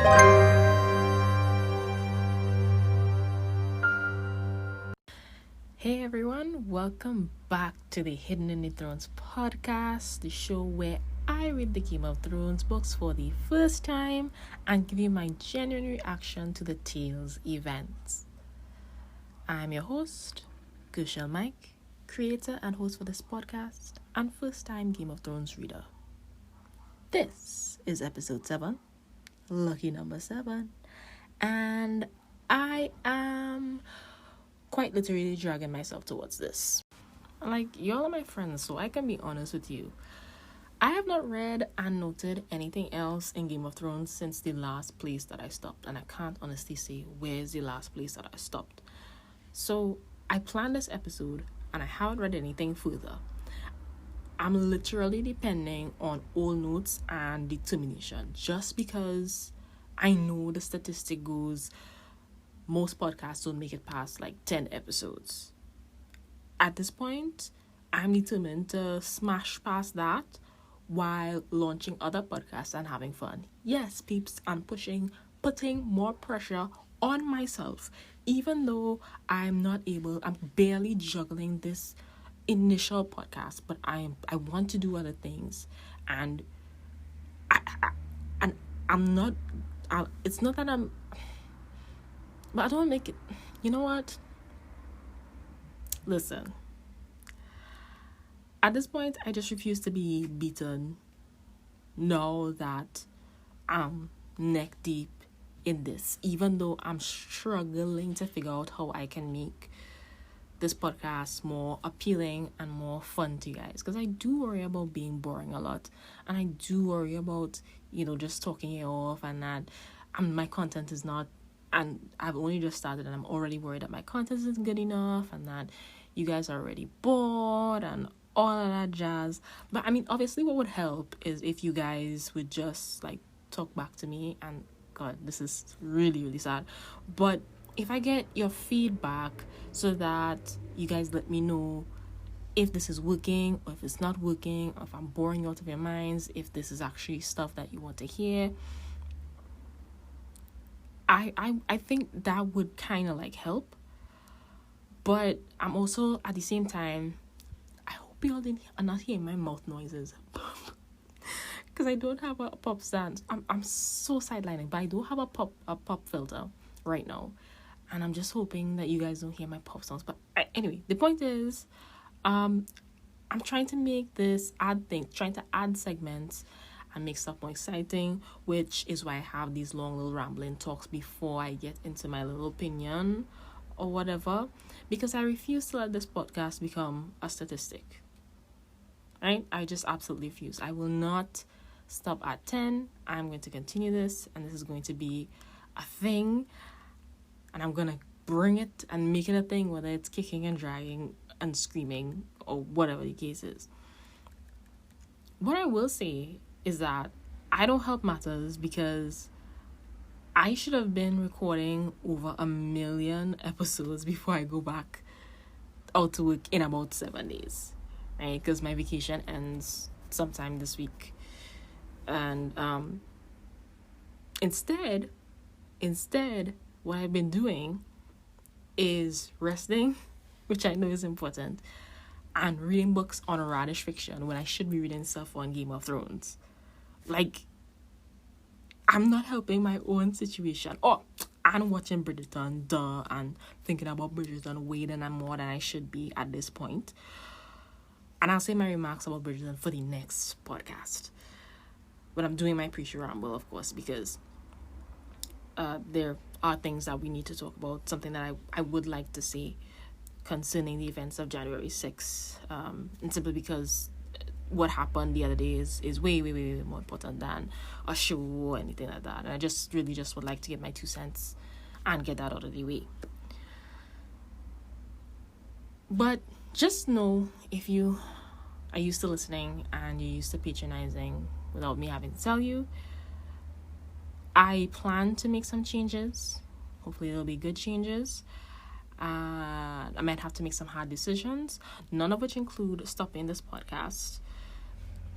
Hey everyone, welcome back to the Hidden in the Thrones podcast, the show where I read the Game of Thrones books for the first time and give you my genuine reaction to the tale's events. I'm your host, Gushel Mike, creator and host for this podcast and first-time Game of Thrones reader. This is episode 7, lucky number 7, and I am quite literally dragging myself towards this. Like, y'all are my friends, so I can be honest with you. I have not read and noted anything else in Game of Thrones since the last place that I stopped, and I can't honestly say where's the last place that I stopped. So I planned this episode and I haven't read anything further. I'm literally depending on old notes and determination, just because I know the statistic goes most podcasts don't make it past like 10 episodes. At this point, I'm determined to smash past that while launching other podcasts and having fun. Yes, peeps, I'm putting more pressure on myself, even though I'm barely juggling this initial podcast, but I want to do other things, and it's not that I'm, but I don't make it. You know what? Listen. At this point, I just refuse to be beaten. Know that I'm neck deep in this, even though I'm struggling to figure out how I can make this podcast more appealing and more fun to you guys. Because I do worry about being boring a lot. And I do worry about, just talking you off and that my content is not. And I've only just started and I'm already worried that my content isn't good enough and that you guys are already bored and all of that jazz. But I mean, obviously what would help is if you guys would just like talk back to me, and God, this is really, really sad. But if I get your feedback so that you guys let me know if this is working or if it's not working, or if I'm boring you out of your minds, if this is actually stuff that you want to hear, I think that would kind of like help. But I'm also at the same time, I hope y'all are not hearing my mouth noises because I don't have a pop stand. I'm so sidelining, but I do have a pop filter right now, and I'm just hoping that you guys don't hear my pop sounds. But anyway, the point is, I'm trying to make this trying to add segments and make stuff more exciting, which is why I have these long little rambling talks before I get into my little opinion or whatever, because I refuse to let this podcast become a statistic. Right? I just absolutely refuse. I will not stop at 10. I'm going to continue this, and this is going to be a thing, and I'm going to bring it and make it a thing, whether it's kicking and dragging and screaming or whatever the case is. What I will say is that I don't help matters, because I should have been recording over 1 million episodes before I go back out to work in about 7 days, right? Because my vacation ends sometime this week. And instead, what I've been doing is resting, which I know is important, and reading books on radish fiction when I should be reading stuff on Game of Thrones. Like, I'm not helping my own situation. Oh, I'm watching Bridgerton, and thinking about Bridgerton way more than I should be at this point. And I'll say my remarks about Bridgerton for the next podcast. But I'm doing my pre-show ramble, of course, because there are things that we need to talk about, something that I would like to say concerning the events of January 6th, and simply because what happened the other day is way more important than a show or anything like that. And I just really just would like to get my 2 cents and get that out of the way. But just know, if you are used to listening and you're used to patronizing without me having to tell you, I plan to make some changes. Hopefully it'll be good changes. I might have to make some hard decisions, none of which include stopping this podcast.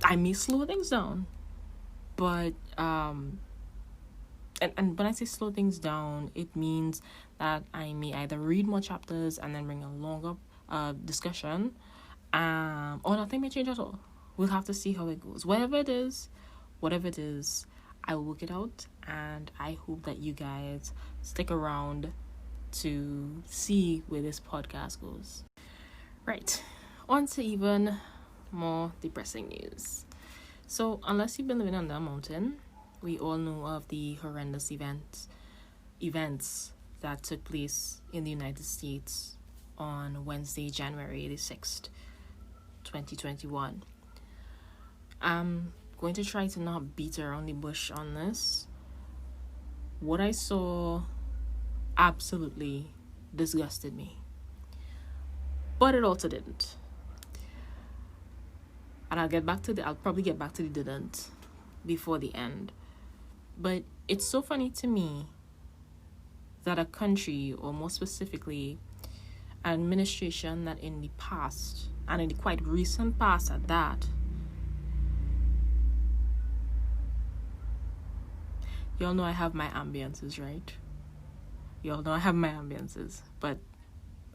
I may slow things down, but and when I say slow things down, it means that I may either read more chapters and then bring a longer discussion, or nothing may change at all. We'll have to see how it goes. Whatever it is, I will work it out, and I hope that you guys stick around to see where this podcast goes. Right, on to even more depressing news. So, unless you've been living under a mountain, we all know of the horrendous events that took place in the United States on Wednesday, January the 6th, 2021. I'm going to try to not beat around the bush on this. What I saw absolutely disgusted me, but it also didn't. And I'll probably get back to the didn't before the end. But it's so funny to me that a country, or more specifically, an administration that in the past, and in the quite recent past at that, y'all know I have my ambiances, right? But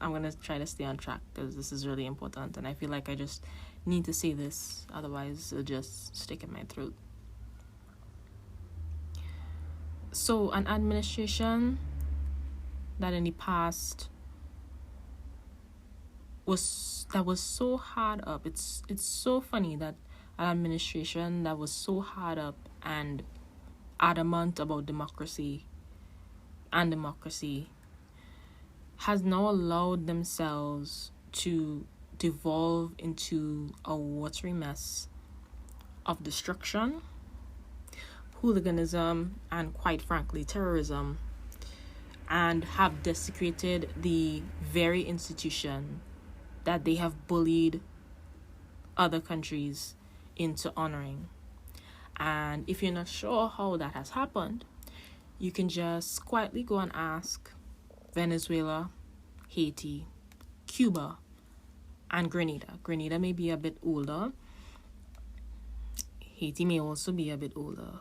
I'm going to try to stay on track because this is really important, and I feel like I just need to say this, otherwise it'll just stick in my throat. So, an administration that in the past was so hard up. It's so funny that an administration that was so hard up and adamant about democracy has now allowed themselves to devolve into a watery mess of destruction, hooliganism, and quite frankly terrorism, and have desecrated the very institution that they have bullied other countries into honoring. And if you're not sure how that has happened, you can just quietly go and ask Venezuela, Haiti, Cuba, and Grenada. Grenada may be a bit older. Haiti may also be a bit older.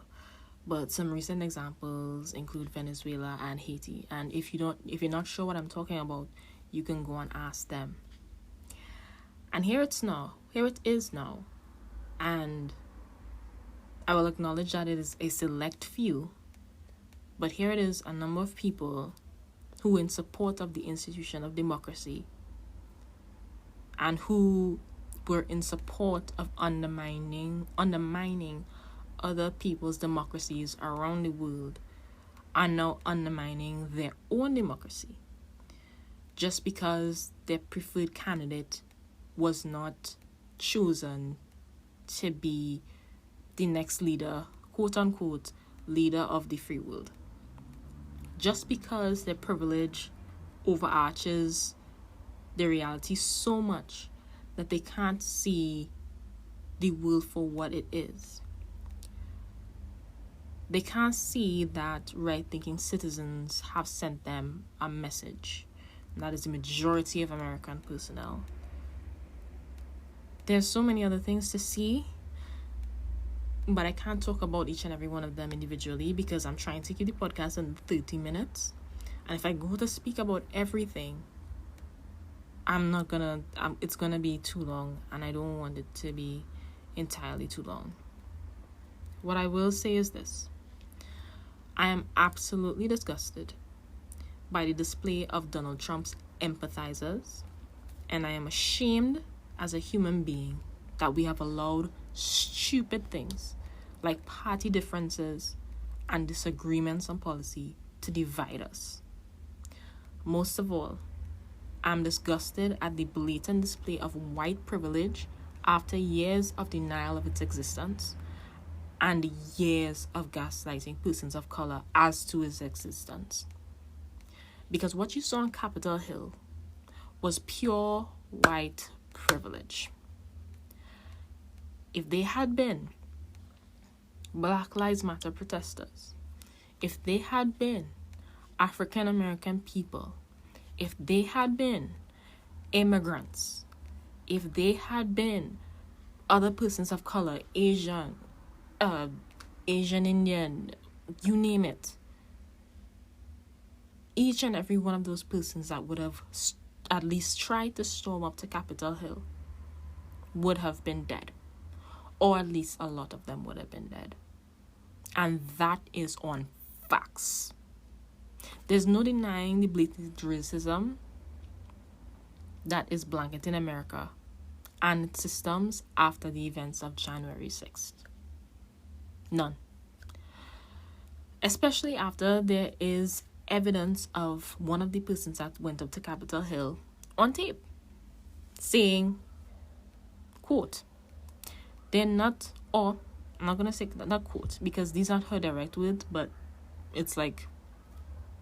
But some recent examples include Venezuela and Haiti. And if you're not sure what I'm talking about, you can go and ask them. And here it is now. And I will acknowledge that it is a select few. But here it is, a number of people who in support of the institution of democracy and who were in support of undermining other people's democracies around the world are now undermining their own democracy just because their preferred candidate was not chosen to be the next leader, quote unquote, leader of the free world. Just because their privilege overarches the reality so much that they can't see the world for what it is. They can't see that right-thinking citizens have sent them a message. And that is the majority of American personnel. There's so many other things to see, but I can't talk about each and every one of them individually because I'm trying to keep the podcast in 30 minutes. And if I go to speak about everything, it's gonna be too long, and I don't want it to be entirely too long. What I will say is this. I am absolutely disgusted by the display of Donald Trump's empathizers, and I am ashamed as a human being that we have allowed stupid things like party differences and disagreements on policy to divide us. Most of all, I'm disgusted at the blatant display of white privilege after years of denial of its existence and years of gaslighting persons of color as to its existence. Because what you saw on Capitol Hill was pure white privilege. If they had been Black Lives Matter protesters, if they had been African American people, if they had been immigrants, if they had been other persons of color, Asian Indian, you name it, each and every one of those persons that would have at least tried to storm up to Capitol Hill would have been dead. Or at least a lot of them would have been dead. And that is on facts. There's no denying the blatant racism that is blanketing America and its systems after the events of January 6th. None. Especially after there is evidence of one of the persons that went up to Capitol Hill on tape saying, quote, they're not, or I'm not going to say that quote because these aren't her direct words, but it's like,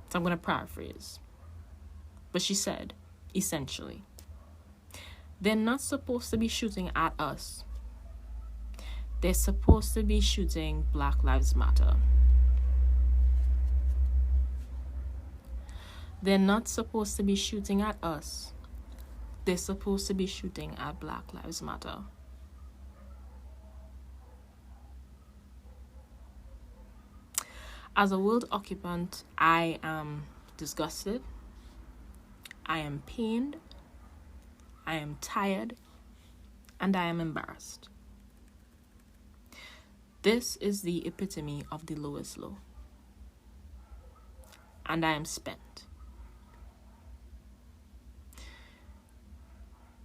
so I'm going to paraphrase. But she said, essentially, they're not supposed to be shooting at us. They're supposed to be shooting Black Lives Matter. They're not supposed to be shooting at us. They're supposed to be shooting at Black Lives Matter. As a world occupant, I am disgusted. I am pained. I am tired. And I am embarrassed. This is the epitome of the lowest low. And I am spent.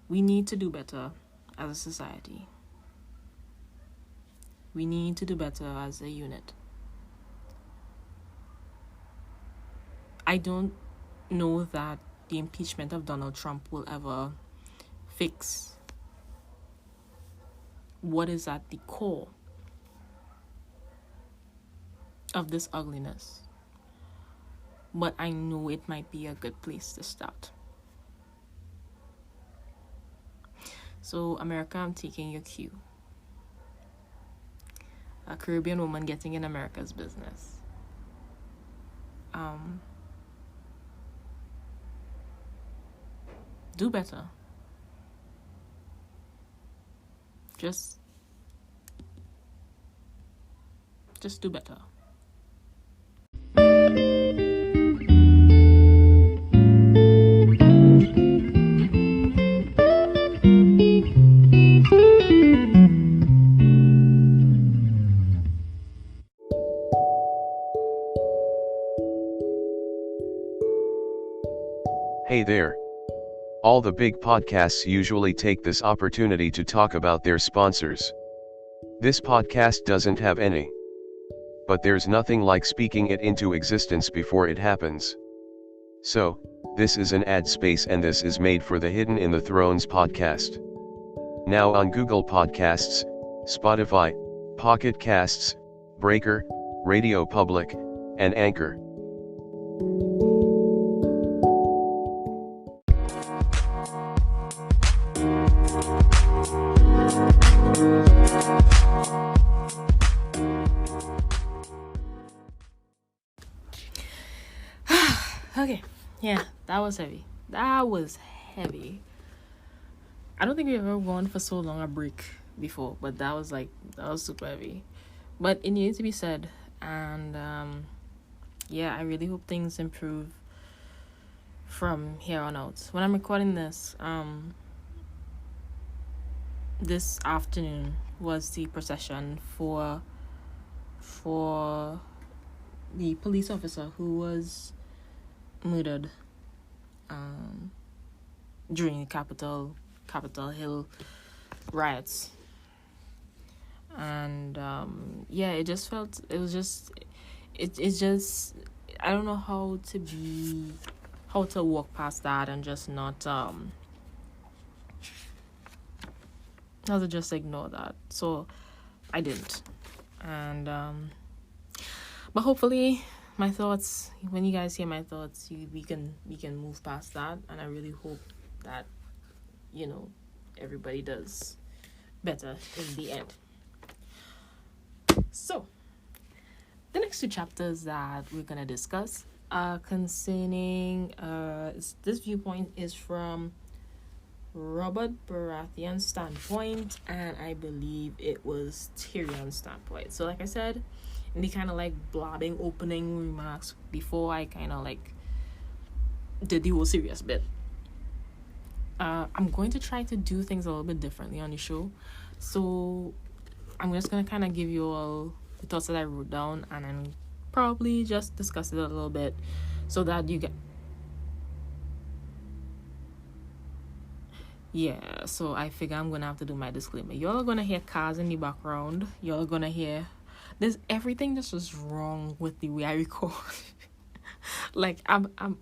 We need to do better as a society. We need to do better as a unit. I don't know that the impeachment of Donald Trump will ever fix what is at the core of this ugliness. But I know it might be a good place to start. So, America, I'm taking your cue. A Caribbean woman getting in America's business. Do better. Just do better. Hey there. All the big podcasts usually take this opportunity to talk about their sponsors. This podcast doesn't have any. But there's nothing like speaking it into existence before it happens. So, this is an ad space and this is made for the Hidden in the Thrones podcast. Now on Google Podcasts, Spotify, Pocket Casts, Breaker, Radio Public, and Anchor. Okay, yeah, that was heavy. I don't think we've ever gone for so long a break before, but that was super heavy. But it needed to be said, and I really hope things improve from here on out. When I'm recording this, this afternoon was the procession for the police officer who was murdered during the Capitol Hill riots, and it just I don't know how to walk past that and just not how to just ignore that. So I didn't, and but hopefully my thoughts, when you guys hear my thoughts, we can move past that, and I really hope that everybody does better in the end. So the next two chapters that we're gonna discuss concerning this viewpoint is from Robert Baratheon's standpoint, and I believe it was Tyrion's standpoint. So like I said in the kind of like blabbing opening remarks before, I kind of like did the whole serious bit. I'm going to try to do things a little bit differently on the show. So I'm just going to kind of give you all the thoughts that I wrote down, and then probably just discuss it a little bit so that you get... Yeah, so I figure I'm going to have to do my disclaimer. Y'all are going to hear cars in the background. Y'all are going to hear... There's everything just was wrong with the way I record. Like, I'm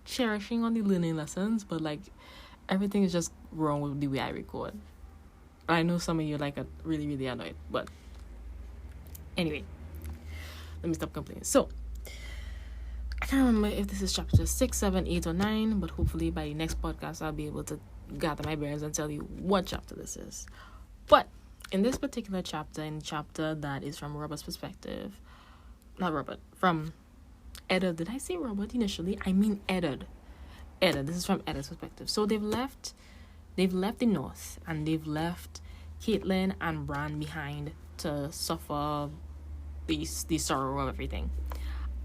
cherishing on the learning lessons, but like everything is just wrong with the way I record. I know some of you like are really, really annoyed, but anyway, let me stop complaining. So I can't remember if this is chapter 6, 7, 8, or 9, but hopefully by the next podcast I'll be able to gather my bearings and tell you what chapter this is. But in this particular chapter, that is from Robert's perspective, not Robert, from Eddard. Did I say Robert initially? I mean Eddard. This is from Eddard's perspective. So they've left the north, and they've left Catelyn and Bran behind to suffer the sorrow of everything.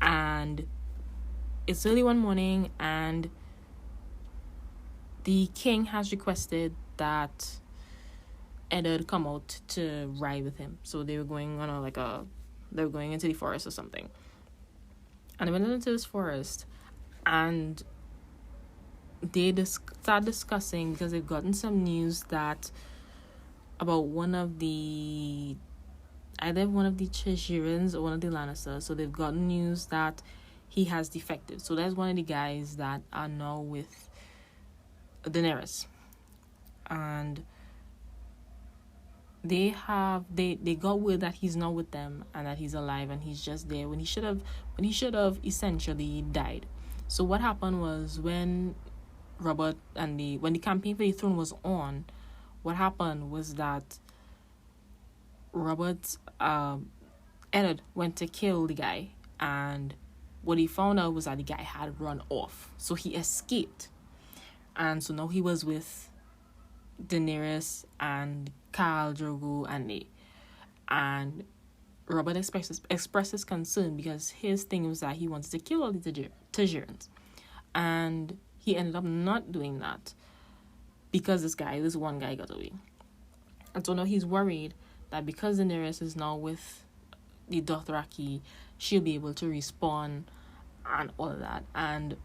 And it's early one morning, and the king has requested that Eddard come out to ride with him. So they were going on they were going into the forest or something. And they went into this forest, and they start discussing, because they've gotten some news that about either one of the Tagereyns or one of the Lannisters. So they've gotten news that he has defected. So that's one of the guys that are now with Daenerys, and they got word that he's not with them and that he's alive and he's just there when he should have essentially died. So what happened was, when Robert when the campaign for the throne was on, what happened was that Eddard went to kill the guy, and what he found out was that the guy had run off. So he escaped, and so now he was with Daenerys and Khal Drogo and Robert expresses concern, because his thing was that he wanted to kill all the Tagereyns, and he ended up not doing that because this one guy got away. And so now he's worried that because Daenerys is now with the Dothraki, she'll be able to respawn and all of that. And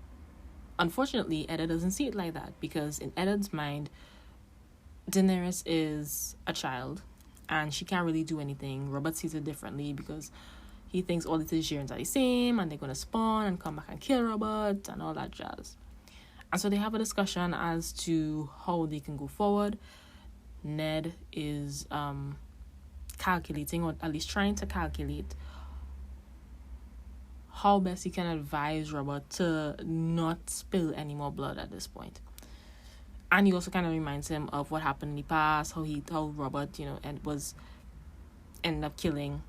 unfortunately, Eddard doesn't see it like that, because in Eddard's mind, Daenerys is a child and she can't really do anything. Robert sees it differently, because he thinks all the Targaryens are the same and they're going to spawn and come back and kill Robert and all that jazz. And so they have a discussion as to how they can go forward. Ned is calculating, or at least trying to calculate, how best he can advise Robert to not spill any more blood at this point. And he also kind of reminds him of what happened in the past, how Robert, ended up killing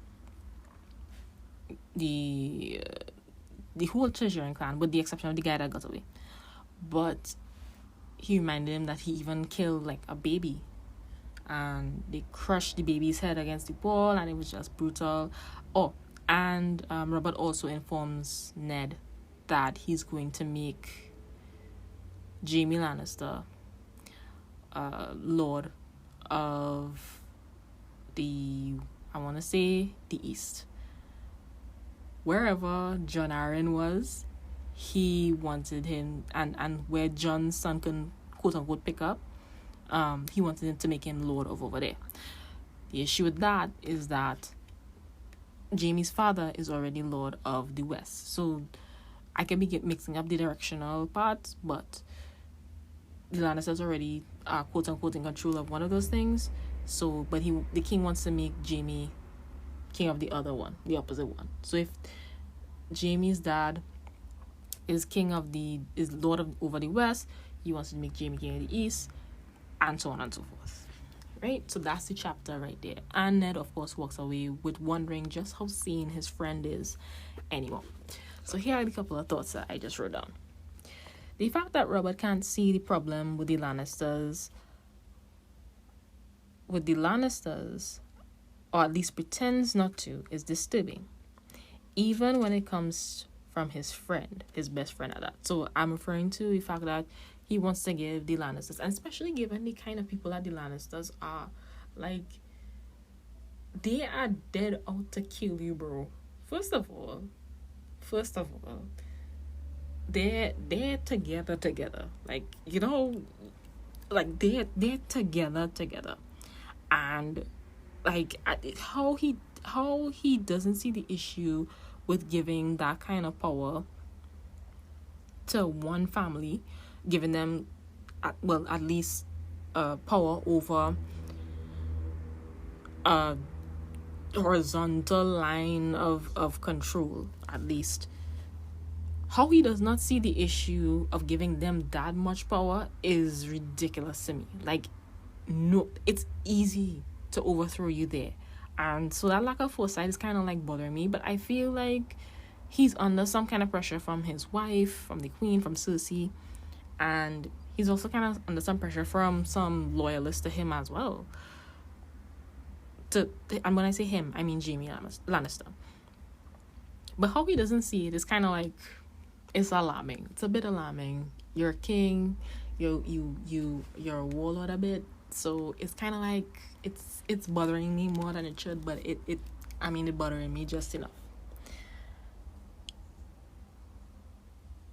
the whole Targaryen clan, with the exception of the guy that got away. But he reminded him that he even killed like a baby, and they crushed the baby's head against the wall, and it was just brutal. And Robert also informs Ned that he's going to make Jaime Lannister Lord of the East. Wherever Jon Arryn was, he wanted him, and where Jon's son can quote unquote pick up, he wanted him to make him Lord of over there. The issue with that is that Jaime's father is already Lord of the West. So I can be mixing up the directional parts, but the Lannisters already are quote unquote in control of one of those things. So, but the king wants to make Jaime king of the other one, the opposite one. So if Jaime's dad is Lord of over the West, he wants to make Jaime king of the East, and so on and so forth. Right? So that's the chapter right there. And Ned, of course, walks away with wondering just how sane his friend is anymore. So here are a couple of thoughts that I just wrote down. The fact that Robert can't see the problem with the Lannisters, or at least pretends not to, is disturbing. Even when it comes from his friend, his best friend at that. So I'm referring to the fact that he wants to give the Lannisters, and especially given the kind of people that the Lannisters are, like, they are dead out to kill you, bro. First of all, they're together. Like, you know, like they're together. And like how he doesn't see the issue with giving that kind of power to one family, giving them at least power over a horizontal line of control, at least. How he does not see the issue of giving them that much power is ridiculous to me. Like, no, it's easy to overthrow you there. And so that lack of foresight is kind of like bothering me. But I feel like he's under some kind of pressure from his wife, from the queen, from Cersei. And he's also kind of under some pressure from some loyalists to him as well. And when I say him, I mean Jaime Lannister. But how he doesn't see it is kind of like, it's alarming. It's a bit alarming. You're a king. You're a warlord a bit. So it's kind of like it's bothering me more than it should. But it bothering me just enough.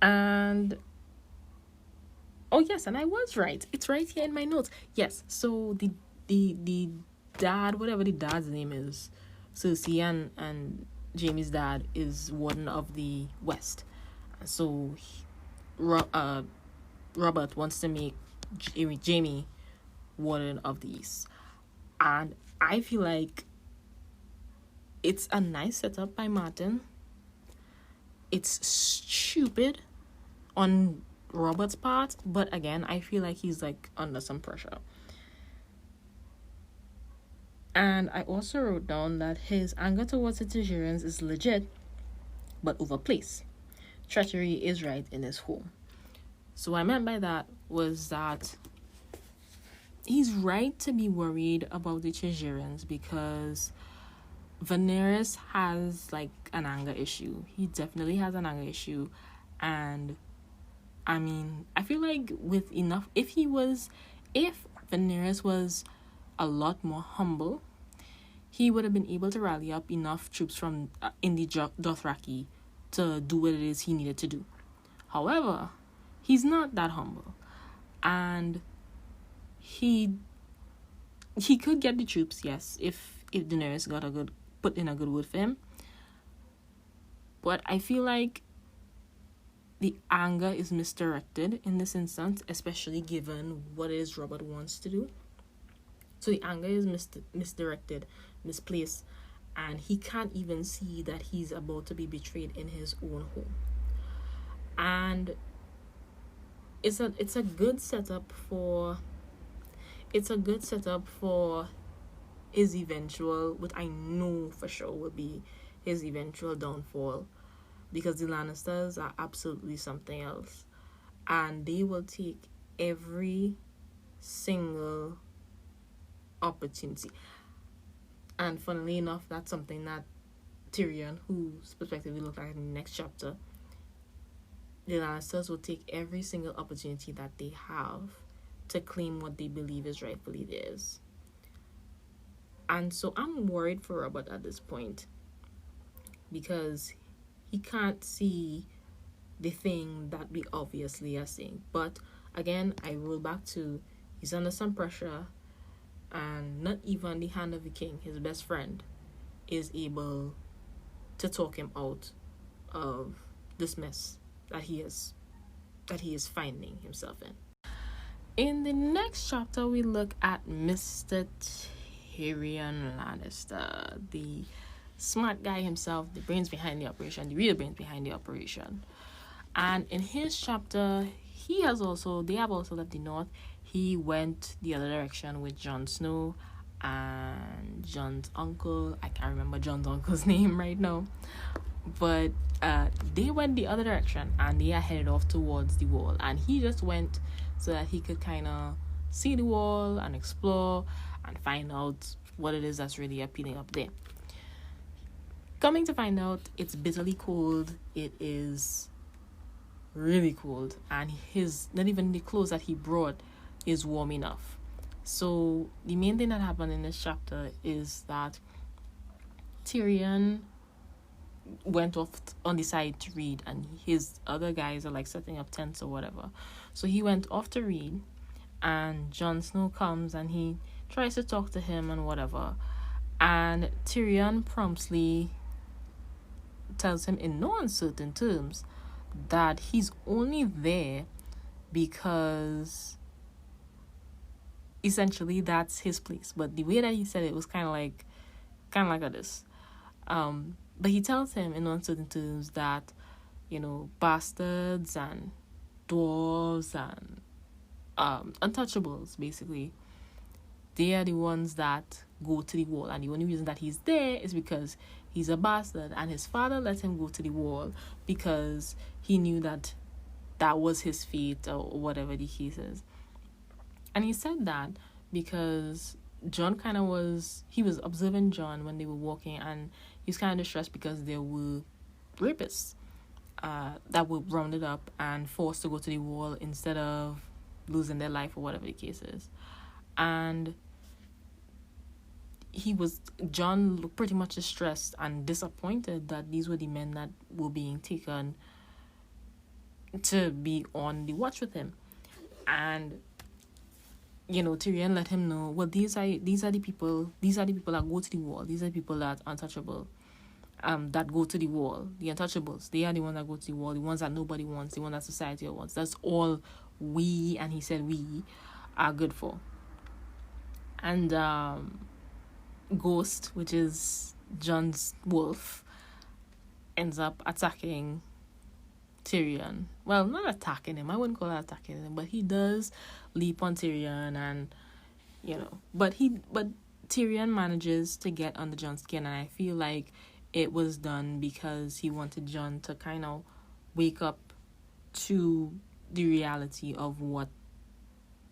And oh yes, and I was right. It's right here in my notes. Yes. So the dad, whatever the dad's name is, Cersei and Jaime's dad is Warden of the West. So Robert wants to make Jaime Warden of the East. And I feel like it's a nice setup by Martin. It's stupid on Robert's part, but again, I feel like he's like under some pressure. And I also wrote down that his anger towards the Tagereyns is legit, but overplaced. Treachery is right in his home. So what I meant by that was that he's right to be worried about the Tagereyns because Daenerys has like an anger issue. He definitely has an anger issue. And I mean, I feel like with enough, if Daenerys was a lot more humble, he would have been able to rally up enough troops from in the Dothraki to do what it is he needed to do. However, he's not that humble, and he could get the troops, yes, if Daenerys put in a good word for him. But I feel like the anger is misdirected in this instance, especially given what it is Robert wants to do. So the anger is misdirected, misplaced, and he can't even see that he's about to be betrayed in his own home. And it's a good setup for his eventual, what I know for sure will be his eventual downfall, because the Lannisters are absolutely something else, and they will take every single opportunity. And funnily enough, that's something that Tyrion, whose perspective we look at in the next chapter, the Lannisters will take every single opportunity that they have to claim what they believe is rightfully theirs. And so I'm worried for Robert at this point, because he can't see the thing that we obviously are seeing. But again, I roll back to, he's under some pressure, and not even the hand of the king, his best friend, is able to talk him out of this mess that he is finding himself in. In the next chapter, we look at Mr. Tyrion Lannister, the smart guy himself, the brains behind the operation, the real brains behind the operation. And in his chapter, they have also left the north. He went the other direction with Jon Snow and Jon's uncle. I can't remember Jon's uncle's name right now. But they went the other direction, and they are headed off towards the wall. And he just went so that he could kind of see the wall and explore and find out what it is that's really appealing up there. Coming to find out, it's bitterly cold. It is really cold, and his not even the clothes that he brought is warm enough. So the main thing that happened in this chapter is that Tyrion went off on the side to read, and his other guys are like setting up tents or whatever. So he went off to read, and Jon Snow comes and he tries to talk to him and whatever, and Tyrion promptly tells him in no uncertain terms that he's only there because essentially that's his place. But the way that he said it was kind of like this. But he tells him in uncertain terms that, bastards and dwarves and untouchables, basically, they are the ones that go to the wall. And the only reason that he's there is because he's a bastard. And his father let him go to the wall because he knew that was his fate or whatever the case is. And he said that because Jon was observing Jon when they were walking, and he was kind of distressed because there were rapists that were rounded up and forced to go to the wall instead of losing their life or whatever the case is. And Jon looked pretty much distressed and disappointed that these were the men that were being taken to be on the watch with him. And Tyrion let him know, well, these are the people that go to the wall. These are the people that are untouchable, that go to the wall. The untouchables, they are the ones that go to the wall, the ones that nobody wants, the ones that society wants. That's all we, and he said we, are good for. And Ghost, which is Jon's wolf, ends up attacking Tyrion. Well, not attacking him. I wouldn't call it attacking him, but he does leap on Tyrion, and but Tyrion manages to get under Jon's skin, and I feel like it was done because he wanted Jon to kind of wake up to the reality of what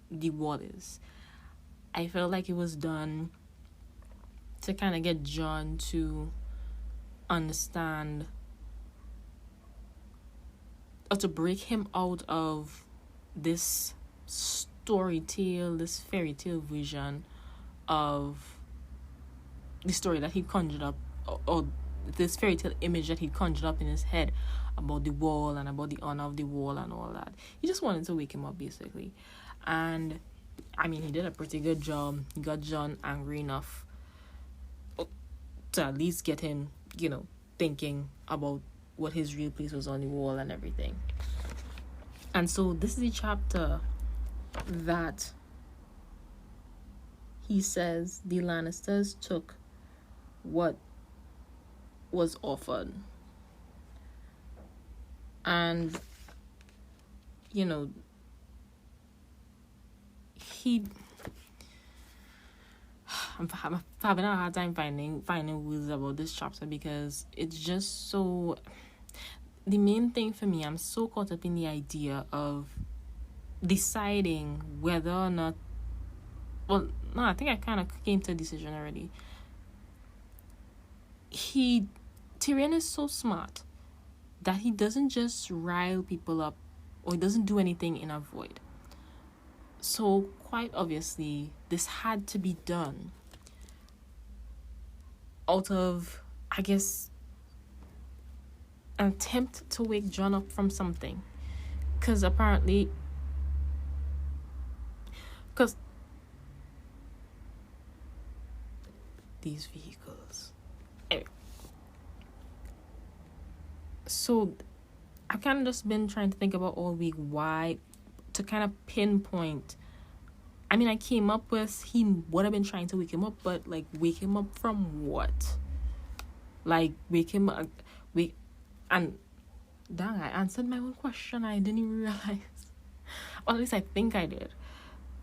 the wall is. I felt like it was done to kind of get Jon to understand, or to break him out of this fairy tale vision of the story that he conjured up, or this fairy tale image that he conjured up in his head about the wall and about the honor of the wall and all that. He just wanted to wake him up, basically. And I mean, he did a pretty good job. He got Jon angry enough to at least get him, thinking about what his real place was on the wall and everything. And so this is the chapter that he says the Lannisters took what was offered. And, I'm having a hard time finding words about this chapter because it's just so... The main thing for me, I'm so caught up in the idea of deciding whether or not... Well, no, I think I kind of came to a decision already. Tyrion is so smart that he doesn't just rile people up, or he doesn't do anything in a void. So, quite obviously, this had to be done out of, I guess, an attempt to wake Jon up from something. Because these vehicles. Anyway. So, I've kind of just been trying to think about all week why, to kind of pinpoint. I mean, I came up with he would have been trying to wake him up, but like wake him up from what? Like and dang, I answered my own question. I didn't even realize. Or at least I think I did.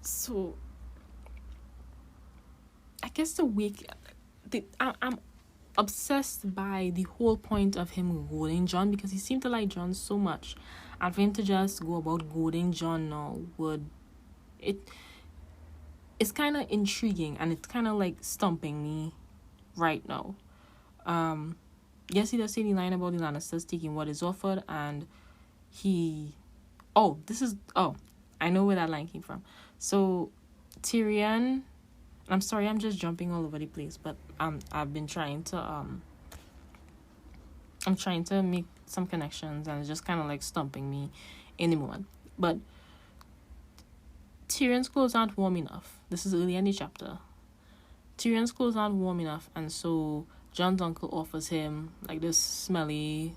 So I guess I'm obsessed by the whole point of him goading Jon, because he seemed to like Jon so much, and for him to just go about goading Jon now it's kind of intriguing, and it's kind of like stumping me right now. yes, he does say the line about the Lannisters taking what is offered, and I know where that line came from. So Tyrion, I'm sorry, I'm just jumping all over the place, but I've been trying to I'm trying to make some connections, and it's just kind of like stumping me in the moment. But Tyrion's clothes aren't warm enough. This is early in the chapter. Tyrion's clothes aren't warm enough, and so Jon's uncle offers him like this smelly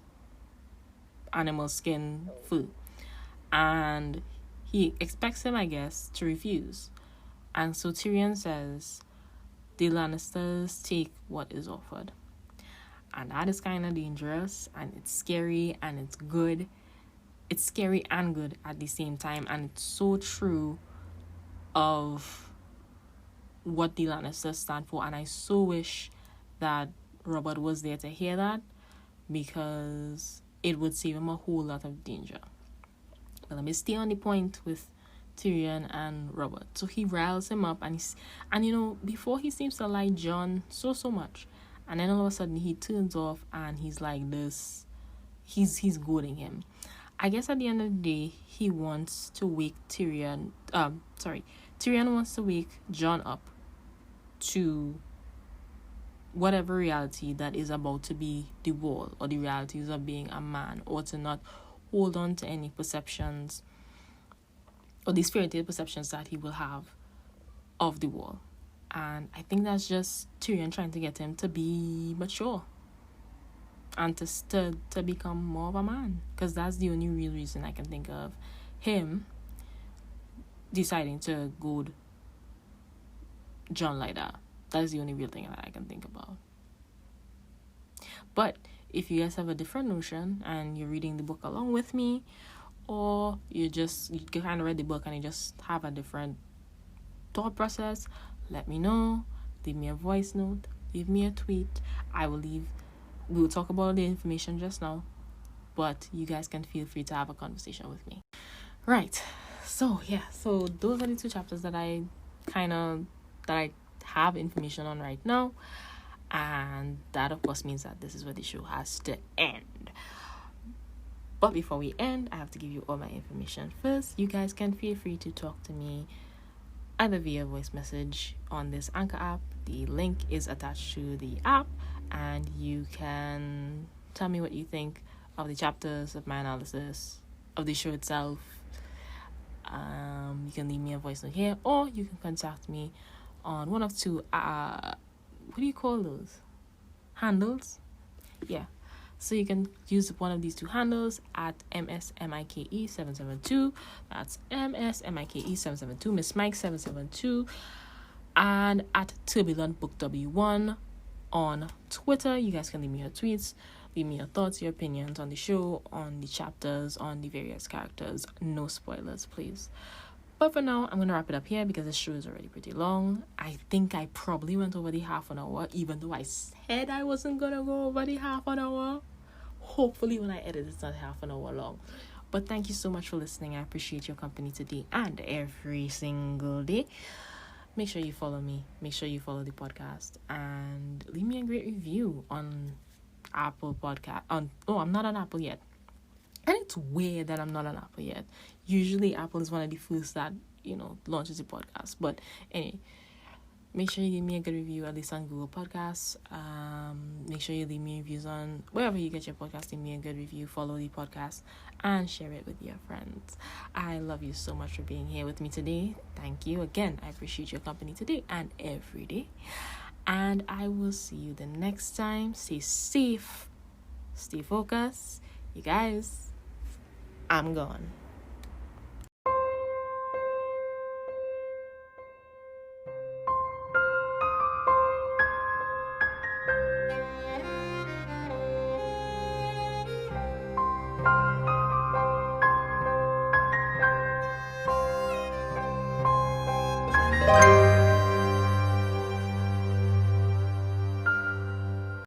animal skin food, and he expects him, I guess, to refuse. And so Tyrion says, the Lannisters take what is offered. And that is kind of dangerous, and it's scary, and it's good. It's scary and good at the same time, and it's so true of what the Lannisters stand for. And I so wish that Robert was there to hear that, because it would save him a whole lot of danger. But let me stay on the point with Tyrion and Robert. So he riles him up, and before he seems to like Jon so much, and then all of a sudden he turns off and he's like this. He's goading him. I guess at the end of the day, he wants to wake Tyrion wants to wake Jon up to whatever reality that is about to be the wall, or the realities of being a man, or to not hold on to any perceptions or these fairy tale perceptions that he will have of the wall. And I think that's just Tyrion trying to get him to be mature and to become more of a man, because that's the only real reason I can think of him deciding to goad Jon like that. That's the only real thing that I can think about. But if you guys have a different notion and you're reading the book along with me, or you kind of read the book and you just have a different thought process, let me know. Leave me a voice note. Leave me a tweet. We will talk about the information just now, but you guys can feel free to have a conversation with me. Right. So those are the two chapters that I have information on right now, and that of course means that this is where the show has to end. But before we end, I have to give you all my information first. You guys can feel free to talk to me either via voice message on this Anchor app. The link is attached to the app, and you can tell me what you think of the chapters, of my analysis of the show itself. You can leave me a voice note here, or you can contact me on one of two what do you call those handles? Yeah, so you can use one of these two handles at MSMIKE772. That's MSMIKE772, Miss Mike 772, and at Turbulent Book W1 on Twitter. You guys can leave me your tweets, leave me your thoughts, your opinions on the show, on the chapters, on the various characters. No spoilers, please. But for now, I'm going to wrap it up here because the show is already pretty long. I think I probably went over the half an hour, even though I said I wasn't going to go over the half an hour. Hopefully when I edit, it's not half an hour long. But thank you so much for listening. I appreciate your company today and every single day. Make sure you follow me. Make sure you follow the podcast. And leave me a great review on Apple Podcast. I'm not on Apple yet. And it's weird that I'm not on Apple yet. Usually Apple is one of the first that, launches the podcast. But anyway, make sure you give me a good review, at least on Google Podcasts. Make sure you leave me reviews on wherever you get your podcast. Leave me a good review, follow the podcast, and share it with your friends. I love you so much for being here with me today. Thank you again. I appreciate your company today and every day. And I will see you the next time. Stay safe. Stay focused. You guys, I'm gone.